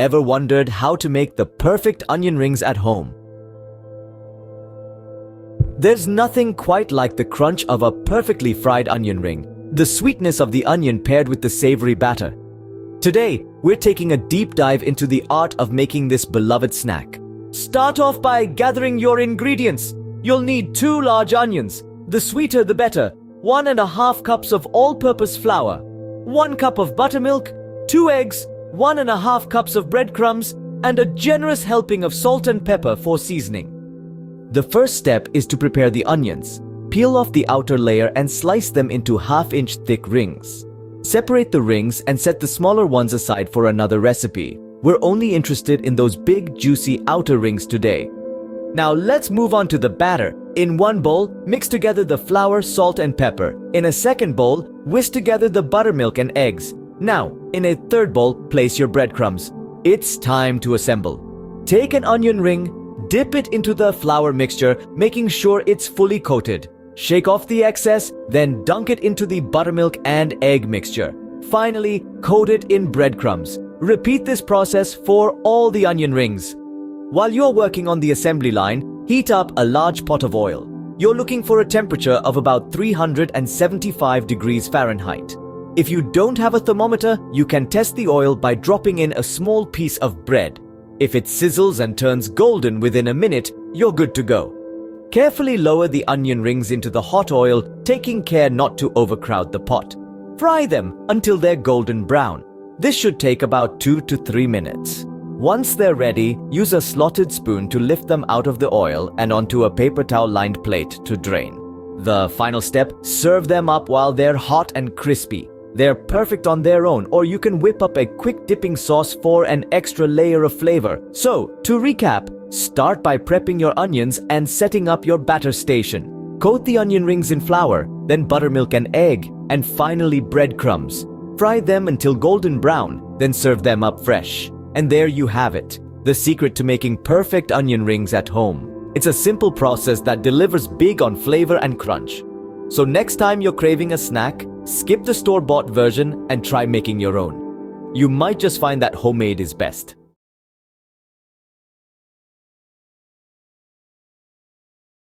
Ever wondered how to make the perfect onion rings at home? There's nothing quite like the crunch of a perfectly fried onion ring, the sweetness of the onion paired with the savory batter. Today, we're taking a deep dive into the art of making this beloved snack. Start off by gathering your ingredients. You'll need 2 large onions, the sweeter the better, 1½ cups of all-purpose flour, 1 cup of buttermilk, 2 eggs, 1½ cups of breadcrumbs, and a generous helping of salt and pepper for seasoning. The first step is to prepare the onions. Peel off the outer layer and slice them into 1/2-inch thick rings. Separate the rings and set the smaller ones aside for another recipe. We're only interested in those big, juicy outer rings today. Now let's move on to the batter. In one bowl, mix together the flour, salt, and pepper. In a second bowl, whisk together the buttermilk and eggs. Now, in a third bowl, place your breadcrumbs. It's time to assemble. Take an onion ring, dip it into the flour mixture, making sure it's fully coated. Shake off the excess, then dunk it into the buttermilk and egg mixture. Finally, coat it in breadcrumbs. Repeat this process for all the onion rings. While you're working on the assembly line, heat up a large pot of oil. You're looking for a temperature of about 375 degrees Fahrenheit. If you don't have a thermometer, you can test the oil by dropping in a small piece of bread. If it sizzles and turns golden within a minute, you're good to go. Carefully lower the onion rings into the hot oil, taking care not to overcrowd the pot. Fry them until they're golden brown. This should take about 2 to 3 minutes. Once they're ready, use a slotted spoon to lift them out of the oil and onto a paper towel-lined plate to drain. The final step, serve them up while they're hot and crispy. They're perfect on their own, or you can whip up a quick dipping sauce for an extra layer of flavor. So, to recap, start by prepping your onions and setting up your batter station. Coat the onion rings in flour, then buttermilk and egg, and finally breadcrumbs. Fry them until golden brown, then serve them up fresh. And there you have it, the secret to making perfect onion rings at home. It's a simple process that delivers big on flavor and crunch. So next time you're craving a snack, skip the store-bought version and try making your own. You might just find that homemade is best.